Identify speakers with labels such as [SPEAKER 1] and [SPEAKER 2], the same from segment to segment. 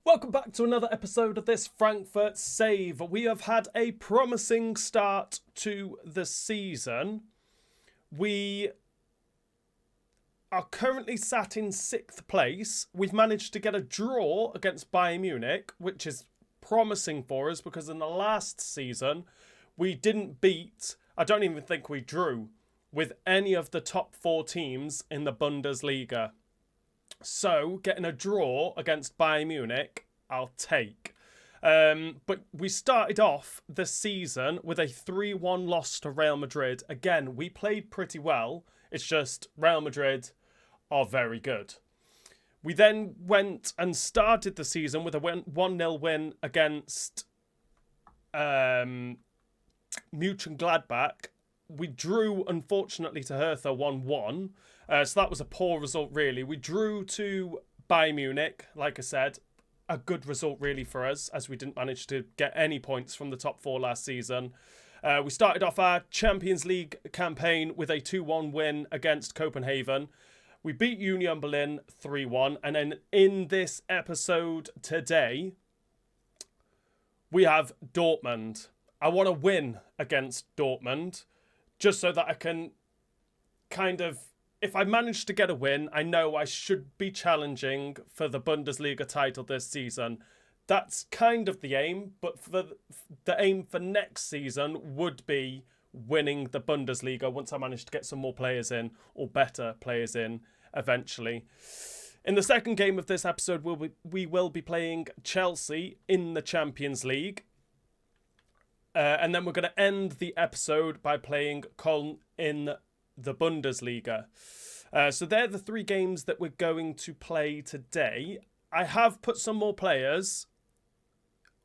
[SPEAKER 1] Welcome back to another episode of this Frankfurt Save. We have had a promising start to the season. We are currently sat in 6th place. We've managed to get a draw against Bayern Munich, which is promising for us because in the last season, we didn't beat, I don't even think we drew, with any of the top 4 teams in the Bundesliga. So, getting a draw against Bayern Munich, I'll take. But we started off the season with a 3-1 loss to Real Madrid. Again, we played pretty well. It's just Real Madrid are very good. We then went and started the season with a 1-0 win against Mönchengladbach. We drew, unfortunately, to Hertha 1-1. So that was a poor result, really. We drew to Bayern Munich, like I said. A good result, really, for us, as we didn't manage to get any points from the top 4 last season. We started off our Champions League campaign with a 2-1 win against Copenhagen. We beat Union Berlin 3-1. And then in this episode today, we have Dortmund. I want to win against Dortmund, just so that I can kind of, if I manage to get a win, I know I should be challenging for the Bundesliga title this season. That's kind of the aim, but for the aim for next season would be winning the Bundesliga once I manage to get some more players in, or better players in eventually. In the second game of this episode, we will be playing Chelsea in the Champions League. And then we're going to end the episode by playing Köln in the Bundesliga. So they're the 3 games that we're going to play today. I have put some more players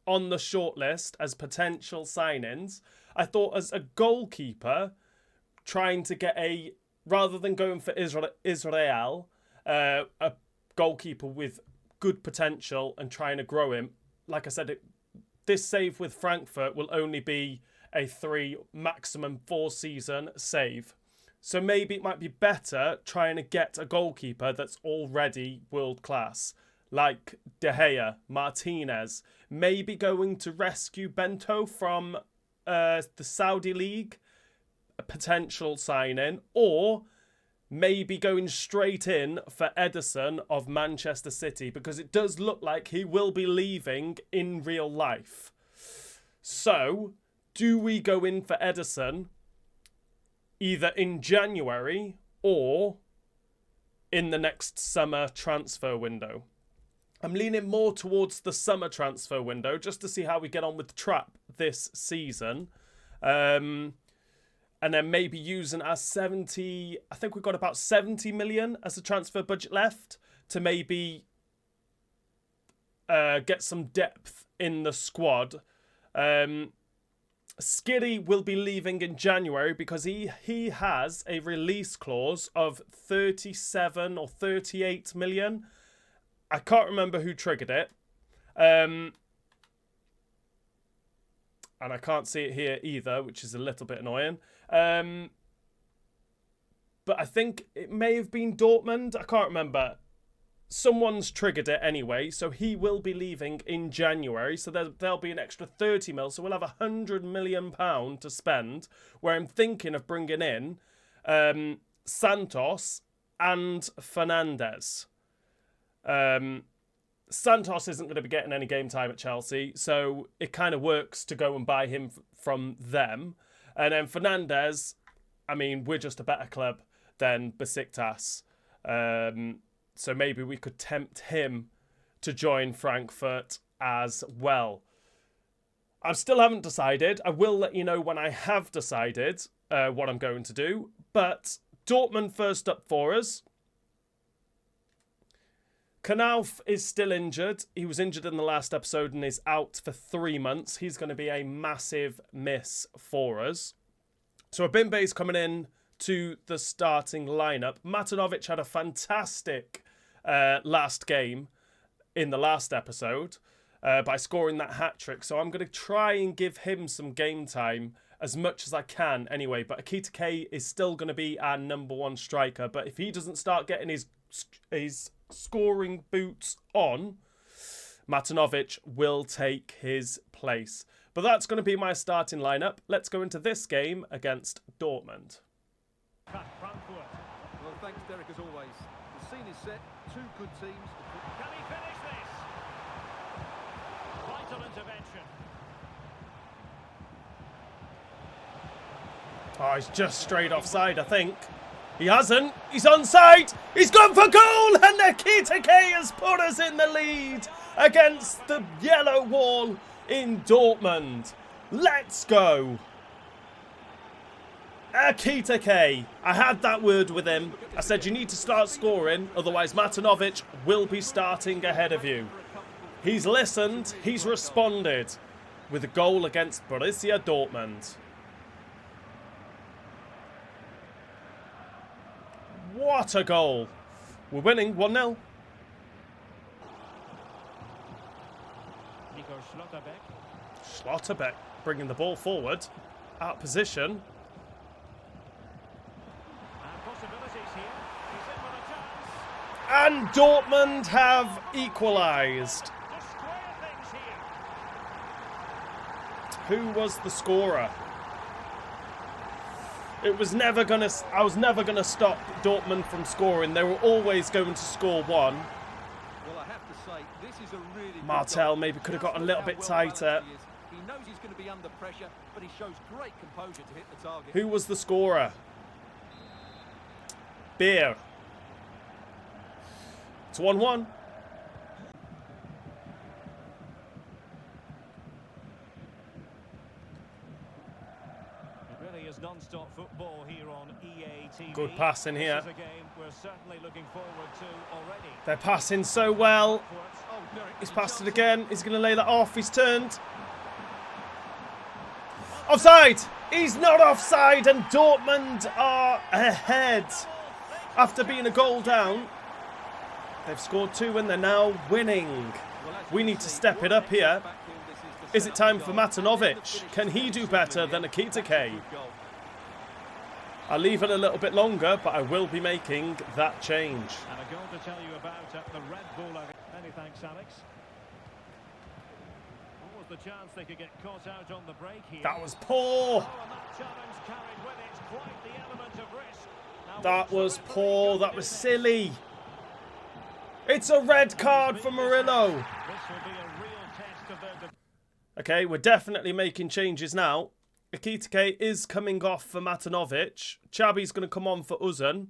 [SPEAKER 1] on the shortlist as potential sign-ins. I thought as a goalkeeper, trying to get rather than going for Israel, a goalkeeper with good potential and trying to grow him, like I said, this save with Frankfurt will only be a 3, maximum 4 season save. So maybe it might be better trying to get a goalkeeper that's already world class, like De Gea, Martinez. Maybe going to rescue Bento from the Saudi League, a potential sign-in, or maybe going straight in for Ederson of Manchester City, because it does look like he will be leaving in real life. So, do we go in for Ederson either in January or in the next summer transfer window? I'm leaning more towards the summer transfer window just to see how we get on with Trapp this season. And then maybe using our 70, I think we've got about 70 million as a transfer budget left to maybe get some depth in the squad. Skiri will be leaving in January because he has a release clause of 37 or 38 million. I can't remember who triggered it. And I can't see it here either, which is a little bit annoying. But I think it may have been Dortmund. I can't remember. Someone's triggered it anyway, so he will be leaving in January. So there'll be an extra 30 mil. So we'll have £100 million to spend, where I'm thinking of bringing in Santos and Fernandes. Santos isn't going to be getting any game time at Chelsea, so it kind of works to go and buy him from them. And then Fernandes, I mean, we're just a better club than Besiktas. So maybe we could tempt him to join Frankfurt as well. I still haven't decided. I will let you know when I have decided what I'm going to do. But Dortmund first up for us. Knauf is still injured. He was injured in the last episode and is out for 3 months. He's going to be a massive miss for us. So Abimbe is coming in to the starting lineup. Matanovic had a fantastic last game in the last episode by scoring that hat-trick. So I'm going to try and give him some game time as much as I can anyway. But Akita K is still going to be our number 1 striker. But if he doesn't start getting his scoring boots on, Matanovic will take his place. But that's going to be my starting lineup. Let's go into this game against Dortmund.
[SPEAKER 2] Frankfurt. Well, thanks, Derek, as always. The scene is set. Two good teams.
[SPEAKER 3] Can he finish this? Vital intervention.
[SPEAKER 1] Oh, he's just straight offside, I think. He hasn't. He's onside. He's gone for goal. And Ekitike has put us in the lead against the yellow wall in Dortmund. Let's go. Ekitike. I had that word with him. I said you need to start scoring, otherwise Matanovic will be starting ahead of you. He's listened. He's responded with a goal against Borussia Dortmund. What a goal. We're winning 1-0. Schlotterbeck bringing the ball forward. Out of position. And Dortmund have equalised. Who was the scorer? It was never gonna. I was never gonna stop Dortmund from scoring. They were always going to score one.
[SPEAKER 2] Well, I have to say, this is a really
[SPEAKER 1] Martel maybe could have got a little bit tighter.
[SPEAKER 2] He knows he's going to be under pressure, but he shows great composure to hit the target.
[SPEAKER 1] Who was the scorer? Beer. It's 1-1.
[SPEAKER 3] Non-stop football here on EA TV.
[SPEAKER 1] Good pass in here.
[SPEAKER 3] This is a game we're certainly looking forward to already.
[SPEAKER 1] They're passing so well. He's passed it again. He's going to lay that off. He's turned. Offside! He's not offside, and Dortmund are ahead. After being a goal down, they've scored two and they're now winning. We need to step it up here. Is it time for Matanovic? Can he do better than Ekitike? I'll leave it a little bit longer, but I will be making that change.
[SPEAKER 3] And a goal to tell you about at the Red Bull. Many thanks, Alex. What was the chance they could get caught out on the break here?
[SPEAKER 1] That was poor.
[SPEAKER 3] Oh, and that challenge carried with it quite the element of risk. Now
[SPEAKER 1] That was poor. That was silly. It's a red card for Murillo.
[SPEAKER 3] this will be a real test of their.
[SPEAKER 1] Okay, we're definitely making changes now. Ekitike is coming off for Matanovic. Chabi's going to come on for Uzun.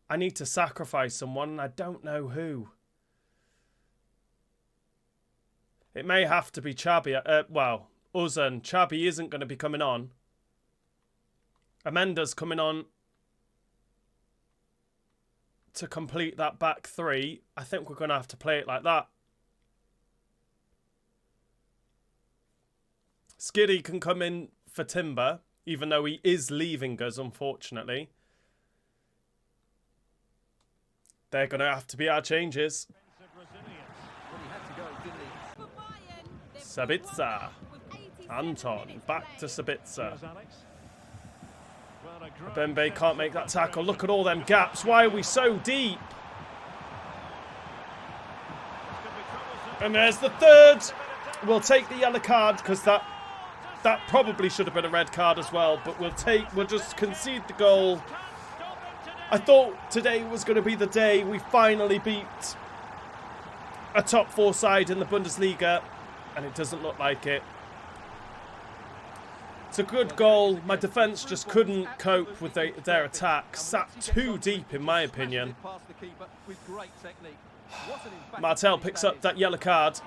[SPEAKER 1] I need to sacrifice someone, and I don't know who. It may have to be Chabi. Well, Uzun. Chabi isn't going to be coming on. Amenda's coming on to complete that back three. I think we're going to have to play it like that. Skiddy can come in for Timber, even though he is leaving us, unfortunately. They're going to have to be our changes. Sabitzer. Anton. Back to Sabitzer. Bembe can't make that tackle. Look at all them gaps. Why are we so deep? And there's the third. We'll take the yellow card because that probably should have been a red card as well, but we'll just concede the goal. I thought today was going to be the day we finally beat a top four side in the Bundesliga, and it doesn't look like it. It's a good goal. My defence just couldn't cope with their attack. Sat too deep, in my opinion. Martel picks up that yellow card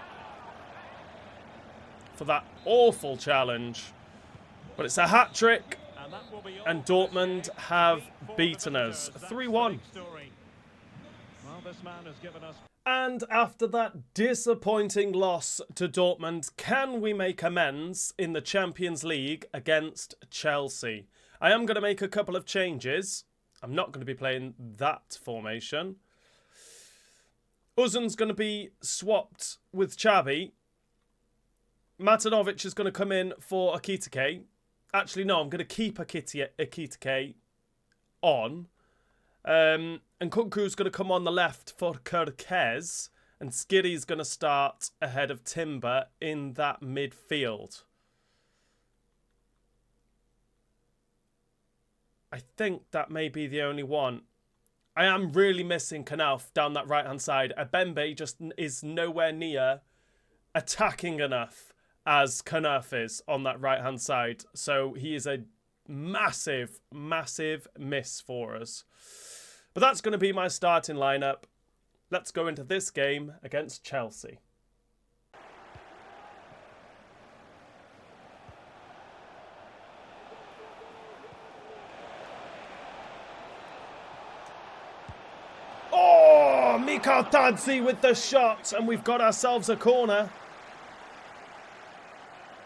[SPEAKER 1] for that awful challenge. But it's a hat-trick, and Dortmund have beaten us. 3-1. And after that disappointing loss to Dortmund, can we make amends in the Champions League against Chelsea? I am going to make a couple of changes. I'm not going to be playing that formation. Uzun's going to be swapped with Chabi. Matanovic is going to come in for Ekitike. Actually, no, I'm going to keep Ekitike on. And Kunku's going to come on the left for Kerkez. And Skiddy's going to start ahead of Timber in that midfield. I think that may be the only one. I am really missing Knauf down that right-hand side. Abembe just is nowhere near attacking enough as Knauf is on that right-hand side. So he is a massive, massive miss for us. But that's going to be my starting lineup. Let's go into this game against Chelsea. Oh, Mikhail Tadzi with the shot, and we've got ourselves a corner.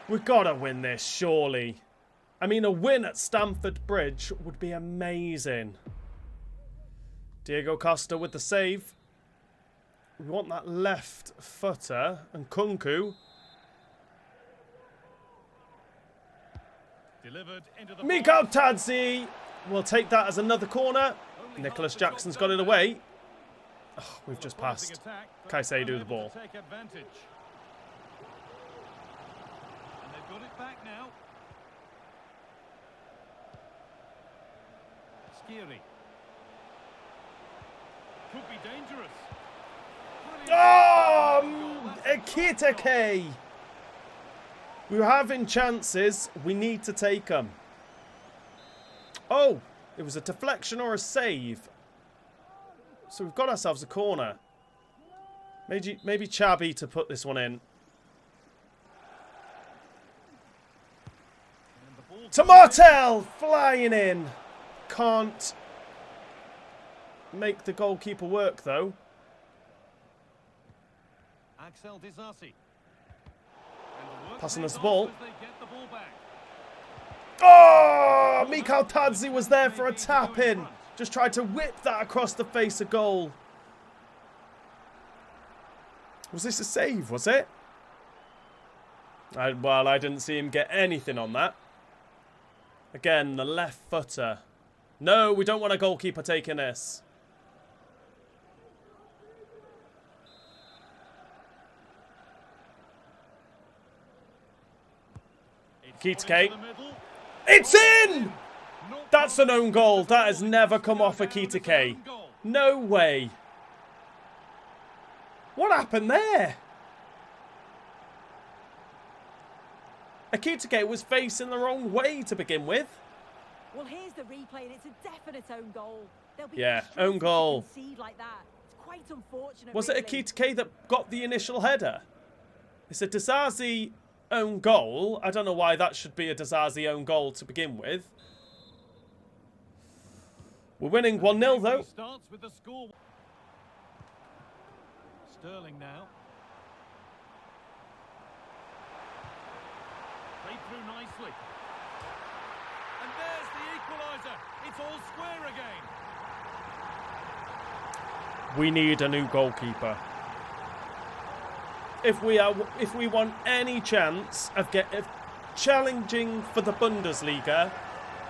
[SPEAKER 1] We've got to win this, surely. I mean, a win at Stamford Bridge would be amazing. Diego Costa with the save. We want that left footer. And Kunku. Mikhail Tadzi will take that as another corner. Nicholas Jackson's got it away. Oh, we've just passed Caicedo the ball.
[SPEAKER 2] Got it back now. Skiri. Could be dangerous.
[SPEAKER 1] Oh, Ekitike. We're having chances. We need to take them. Oh, it was a deflection or a save. So we've got ourselves a corner. Maybe Chabi to put this one in. Tomatel flying in. Can't make the goalkeeper work though.
[SPEAKER 2] Axel Disasi.
[SPEAKER 1] Passing us the ball. Oh! Mikhail Tadzi was there for a tap in. Just tried to whip that across the face of goal. Was this a save, was it? Well, I didn't see him get anything on that. Again, the left footer. No, we don't want a goalkeeper taking this. Kitake. It's in! That's an own goal. That has never come off a Kitake. No way. What happened there? Ekitike was facing the wrong way to begin with.
[SPEAKER 4] Well, here's the replay, and it's a definite own goal.
[SPEAKER 1] Yeah, own goal.
[SPEAKER 4] Like that. It's quite unfortunate.
[SPEAKER 1] Was
[SPEAKER 4] really.
[SPEAKER 1] it Ekitike that got the initial header? It's a Disasi own goal. I don't know why that should be a Disasi own goal to begin with. We're winning 1-0 though.
[SPEAKER 2] Starts with the score. Sterling now. Played through nicely. And there's the equaliser. It's all square again.
[SPEAKER 1] We need a new goalkeeper. If we want any chance of challenging for the Bundesliga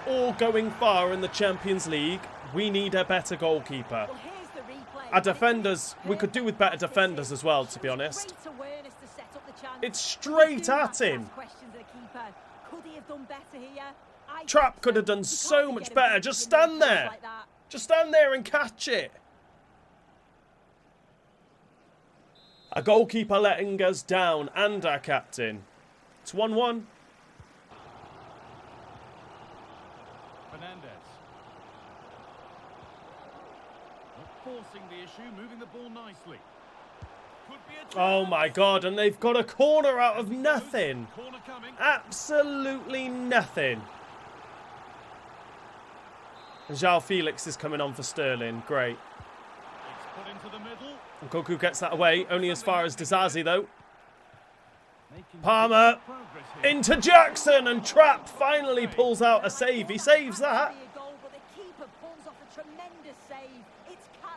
[SPEAKER 1] or going far in the Champions League, we need a better goalkeeper.
[SPEAKER 4] Well, here's the replay.
[SPEAKER 1] Our defenders, we could do with better defenders as well, to be honest. It's straight at him.
[SPEAKER 4] Could he have done better here?
[SPEAKER 1] Trapp could have done so much better. Just stand there. Just stand there and catch it. A goalkeeper letting us down and our captain. It's 1-1.
[SPEAKER 2] Fernandez. Not forcing the issue, moving the ball nicely. Could be a
[SPEAKER 1] Oh my god, and they've got a corner out of nothing.
[SPEAKER 2] corner coming.
[SPEAKER 1] Absolutely nothing. And João Felix is coming on for Sterling. Great.
[SPEAKER 2] It's put into the middle.
[SPEAKER 1] And Koku gets that away, only as far as Disasi though.
[SPEAKER 2] Making
[SPEAKER 1] Palmer
[SPEAKER 2] progress here.
[SPEAKER 1] into Jackson, and Trapp finally pulls out a save. He saves that.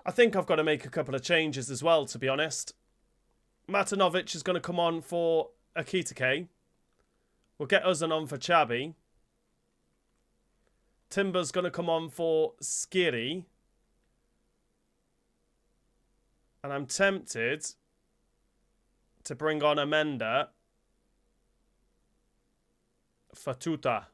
[SPEAKER 1] I think I've got to make a couple of changes as well, to be honest. Matanovic is going to come on for Ekitike. We'll get Uzan on for Chabi. Timber's going to come on for Skiri. And I'm tempted to bring on Amenda for Tuta.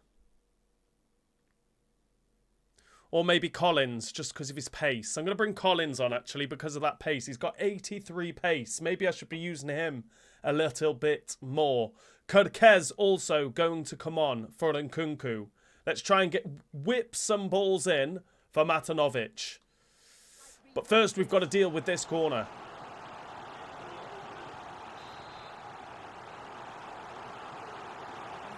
[SPEAKER 1] Or maybe Collins, just because of his pace. I'm going to bring Collins on, actually, because of that pace. He's got 83 pace. Maybe I should be using him a little bit more. Kerkez also going to come on for Nkunku. Let's try and whip some balls in for Matanovic. But first, we've got to deal with this corner.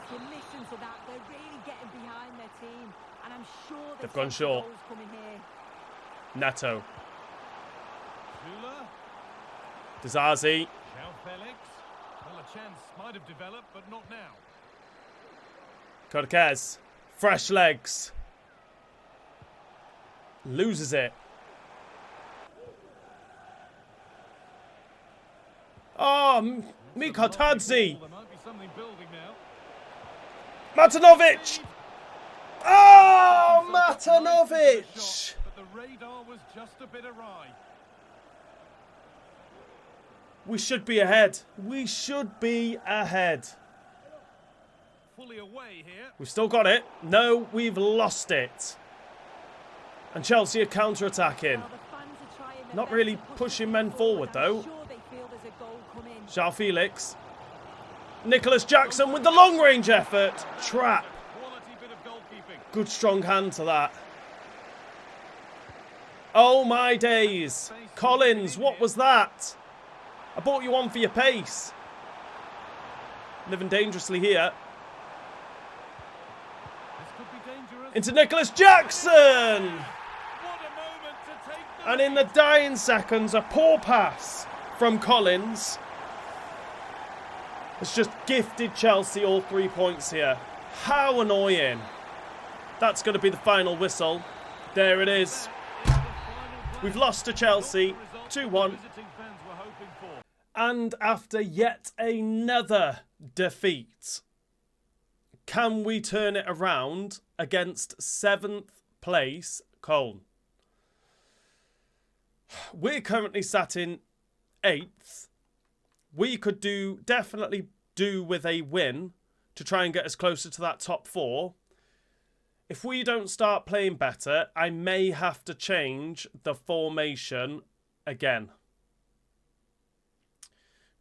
[SPEAKER 4] If you listen to that, they're really getting behind their team. And I'm sure
[SPEAKER 1] They've gone short.
[SPEAKER 4] coming here.
[SPEAKER 1] Neto.
[SPEAKER 2] Zula.
[SPEAKER 1] Dizazi.
[SPEAKER 2] João Felix. Well, a chance might have developed, but not now.
[SPEAKER 1] Kerkez. Fresh legs. Loses it. Oh, Mikotadze.
[SPEAKER 2] There might be something building now.
[SPEAKER 1] Matanovic. Oh, Matanovic.
[SPEAKER 2] But the radar was just a bit awry.
[SPEAKER 1] We should be ahead. We should be ahead.
[SPEAKER 2] Fully away here.
[SPEAKER 1] We've still got it. No, we've lost it. And Chelsea are counter-attacking.
[SPEAKER 4] Well, the fans are trying their
[SPEAKER 1] Not
[SPEAKER 4] best
[SPEAKER 1] really
[SPEAKER 4] to push
[SPEAKER 1] pushing
[SPEAKER 4] the
[SPEAKER 1] men
[SPEAKER 4] ball
[SPEAKER 1] forward,
[SPEAKER 4] I'm
[SPEAKER 1] though.
[SPEAKER 4] sure they feel there's a goal coming.
[SPEAKER 1] João Felix. Nicholas Jackson with the long-range effort. Trap.
[SPEAKER 2] Quality bit of goalkeeping.
[SPEAKER 1] Good strong hand to that. Oh my days. Collins, what was that? I bought you on for your pace. Living dangerously here.
[SPEAKER 2] This could be dangerous.
[SPEAKER 1] Into Nicholas Jackson.
[SPEAKER 2] What a moment to take the
[SPEAKER 1] And in the dying seconds, a poor pass from Collins has just gifted Chelsea all 3 points here. How annoying. That's going to be the final whistle. There it is. We've lost to Chelsea 2-1.
[SPEAKER 2] visiting fans were hoping for.
[SPEAKER 1] And after yet another defeat, can we turn it around against 7th place Cologne? We're currently sat in 8th. We could definitely do with a win to try and get us closer to that top 4. If we don't start playing better, I may have to change the formation again.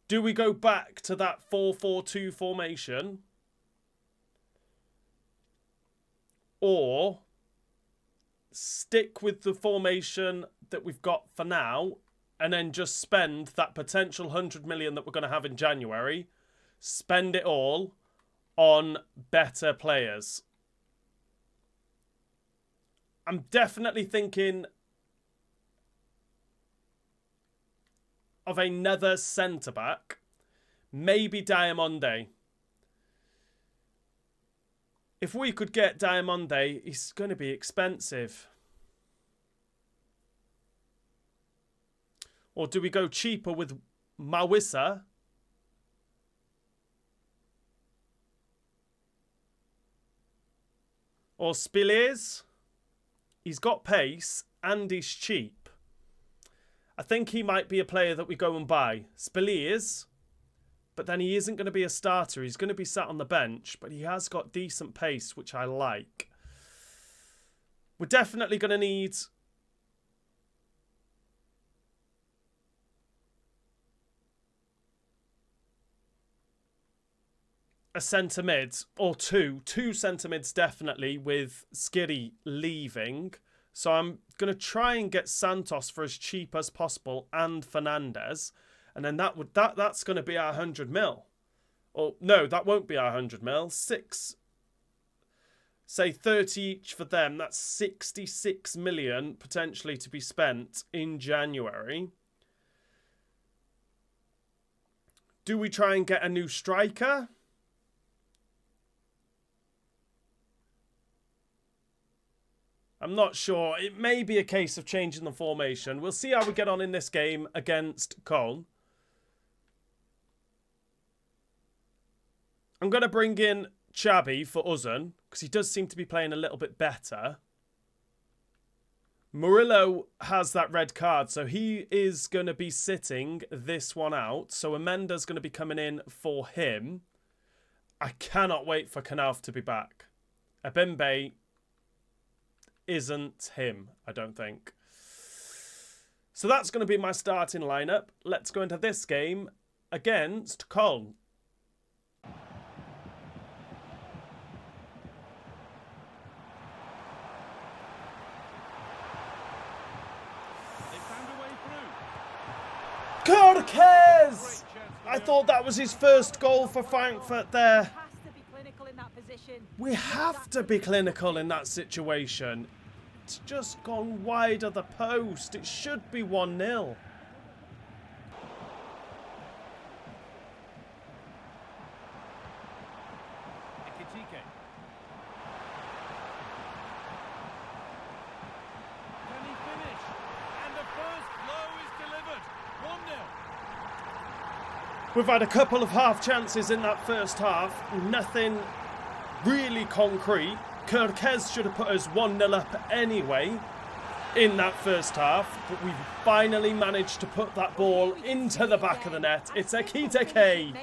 [SPEAKER 1] Do we go back to that 4-4-2 formation? Or stick with the formation that we've got for now and then just spend that potential 100 million that we're going to have in January, spend it all on better players? I'm definitely thinking of another centre-back. Maybe Diamonde. If we could get Diamonde, he's going to be expensive. Or do we go cheaper with Mawissa? Or Spilliers? He's got pace and he's cheap. I think he might be a player that we go and buy. Spilliers, but then he isn't going to be a starter. He's going to be sat on the bench, but he has got decent pace, which I like. We're definitely going to need a centre mid or two centre mids definitely, with Skiri leaving. So I'm going to try and get Santos for as cheap as possible and Fernandez, and then that's going to be our 100 mil. Or no, that won't be our 100 mil. 6, say 30 each for them. That's 66 million potentially to be spent in January. Do we try and get a new striker? I'm not sure. It may be a case of changing the formation. We'll see how we get on in this game against Cologne. I'm going to bring in Chabi for Uzun, because he does seem to be playing a little bit better. Murillo has that red card, so he is going to be sitting this one out. So Amenda's going to be coming in for him. I cannot wait for Knauf to be back. Ebimbe isn't him, I don't think. So that's going to be my starting lineup. Let's go into this game against Köln. Cortez! I thought that was his first goal for Frankfurt there. We have to be clinical in that situation. It's just gone wide of the post. It should be 1-0. We've had a couple of half chances in that first half. Nothing really concrete. Cortez should have put us 1-0 up anyway in that first half. But we've finally managed to put that ball into the back of the net. It's Ekitike,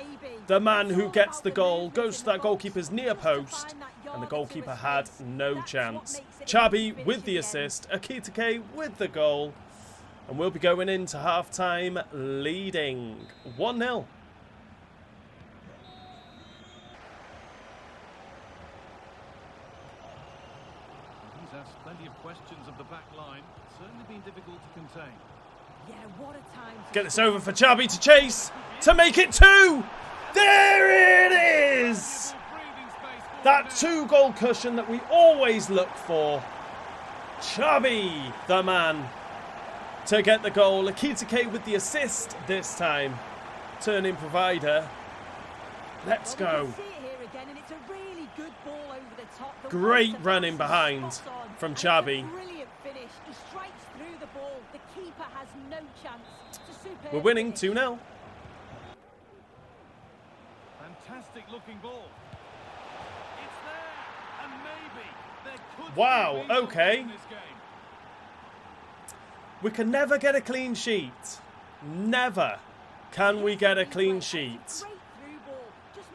[SPEAKER 1] the man who gets the goal, goes to that goalkeeper's near post. And the goalkeeper had no chance. Chabi with the assist. Ekitike with the goal. And we'll be going into half-time leading 1-0.
[SPEAKER 2] Plenty of questions of the back line. Certainly been difficult to contain.
[SPEAKER 4] Yeah, what a time.
[SPEAKER 1] Get this over for Chabi to chase, to make it 2. There it is. That 2-goal cushion that we always look for. Chabi, the man, to get the goal. Ekitike with the assist this time. Turning provider. Let's go. Great running behind from Chabi. We're winning 2-0.
[SPEAKER 2] Fantastic looking ball. It's there, and maybe there could
[SPEAKER 1] Wow,
[SPEAKER 2] be
[SPEAKER 1] okay.
[SPEAKER 2] in this game.
[SPEAKER 1] We can never get a clean sheet. Never can we get a clean sheet.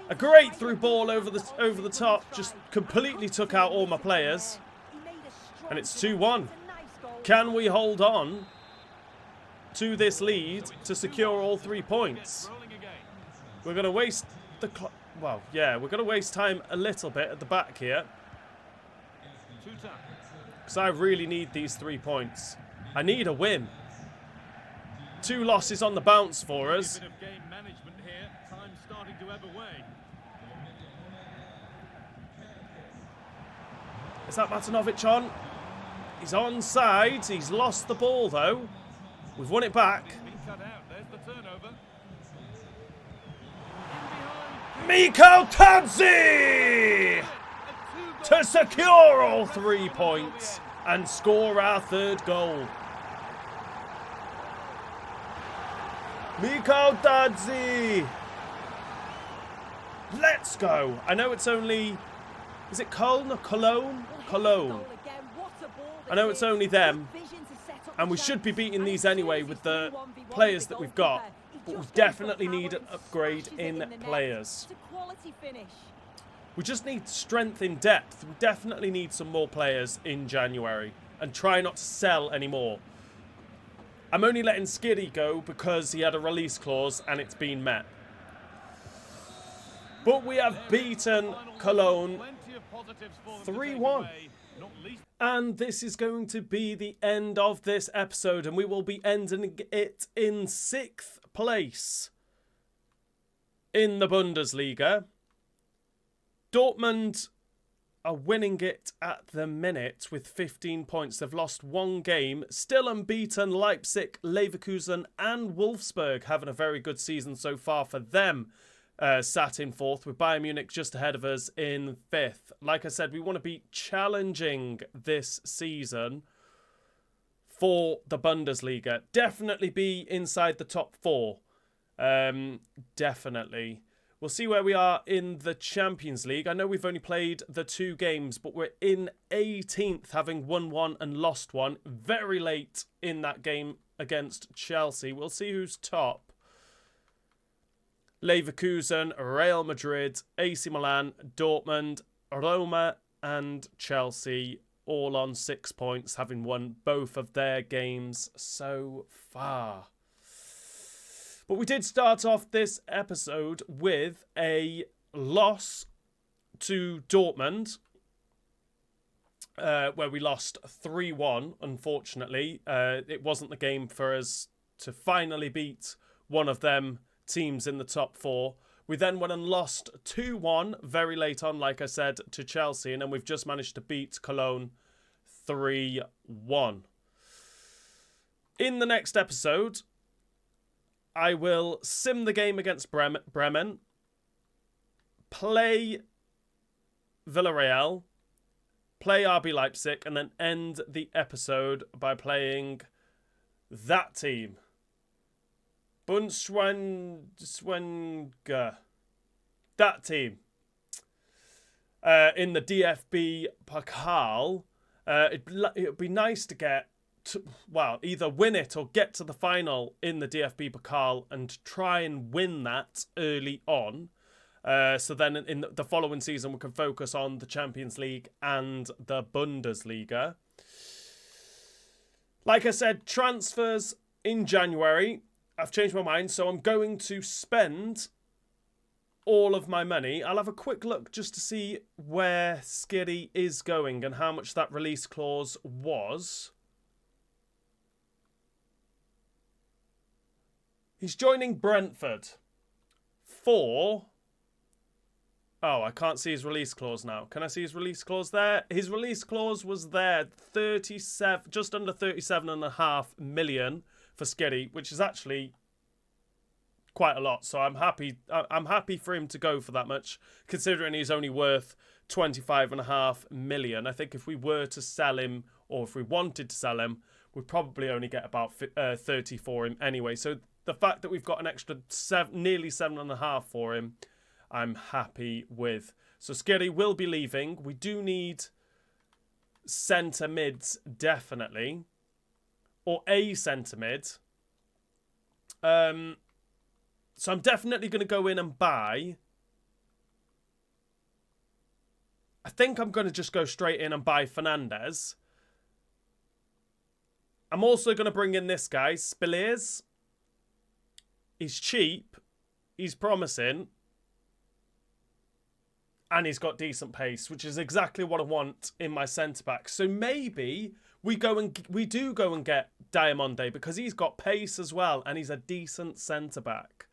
[SPEAKER 1] A great through ball over the top, just completely took out all my players. And it's 2-1. Can we hold on to this lead to secure all 3 points? We're going to waste the well, yeah, we're going to waste time a little bit at the back here. Because I really need these 3 points. I need a win. 2 losses on the bounce for us. Is that Matanovic on? He's onside. He's lost the ball though. We've won it back. Miko Tadzi to secure all 3 points and score our 3rd goal. Miko Tadzi. Let's go. I know it's only... Is it Köln or Cologne? Cologne. I know it's only them. And we should be beating these anyway with the players that we've got. But we definitely need an upgrade in players. We just need strength in depth. We definitely need some more players in January. And try not to sell anymore. I'm only letting Skiddy go because he had a release clause and it's been met. But we have beaten Cologne 3-1. And this is going to be the end of this episode. And we will be ending it in 6th place in the Bundesliga. Dortmund are winning it at the minute with 15 points. They've lost 1 game. Still unbeaten. Leipzig, Leverkusen and Wolfsburg having a very good season so far for them. Sat in 4th with Bayern Munich just ahead of us in 5th. Like I said, we want to be challenging this season for the Bundesliga. Definitely be inside the top 4. Definitely. We'll see where we are in the Champions League. I know we've only played the 2 games, but we're in 18th, having won 1 and lost 1. Very late in that game against Chelsea. We'll see who's top. Leverkusen, Real Madrid, AC Milan, Dortmund, Roma and Chelsea all on 6 points, having won both of their games so far. But we did start off this episode with a loss to Dortmund, where we lost 3-1, unfortunately. It wasn't the game for us to finally beat one of them teams in the top 4. We then went and lost 2-1 very late on, like I said, to Chelsea. And then we've just managed to beat Cologne 3-1. In the next episode, I will sim the game against Bremen, play Villarreal, play RB Leipzig, and then end the episode by playing that team. Bundesliga. That team. In the DFB Pokal. It'd be nice to get either win it or get to the final in the DFB Pokal and try and win that early on. So then in the following season, we can focus on the Champions League and the Bundesliga. Like I said, transfers in January. I've changed my mind, so I'm going to spend all of my money. I'll have a quick look just to see where Skiri is going and how much that release clause was. He's joining Brentford for... Oh, I can't see his release clause now. Can I see his release clause there? His release clause was there, 37, just under 37.5 million for Skiri, which is actually quite a lot. So I'm happy for him to go for that much, considering he's only worth 25.5 million. I think if we were to sell him, or if we wanted to sell him, we'd probably only get about 30 for him anyway. So the fact that we've got an extra nearly 7.5 for him, I'm happy with. So Skiri will be leaving. We do need centre mids, definitely. Or a centre mid. So I'm definitely going to go in and buy. I think I'm going to just go straight in and buy Fernandes. I'm also going to bring in this guy, Spiliers. He's cheap. He's promising. And he's got decent pace, which is exactly what I want in my centre-back. So maybe we do go and get Diamonde, because he's got pace as well, and he's a decent centre-back.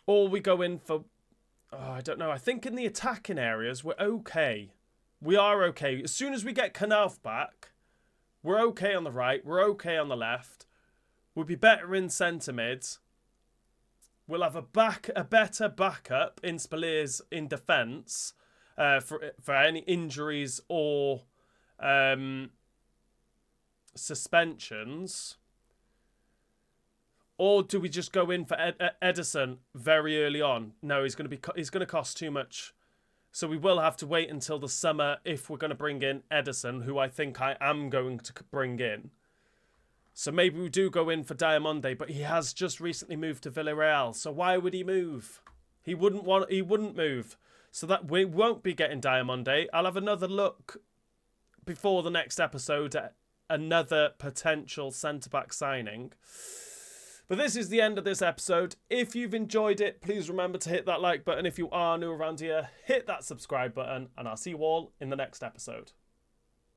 [SPEAKER 1] Or we go in for... Oh, I don't know. I think in the attacking areas, we're okay. We are okay. As soon as we get Knauf back, we're okay on the right. We're okay on the left. We'll be better in centre mids. We'll have a better backup in Spiliers in defence for any injuries or suspensions. Or do we just go in for Ederson very early on? No, he's going to cost too much. So we will have to wait until the summer if we're going to bring in Ederson, who I think I am going to bring in. So maybe we do go in for Diamonde, but he has just recently moved to Villarreal. So why would he move? He wouldn't move. So that we won't be getting Diamonde. I'll have another look before the next episode at another potential centre-back signing. But this is the end of this episode. If you've enjoyed it, please remember to hit that like button. If you are new around here, hit that subscribe button, and I'll see you all in the next episode.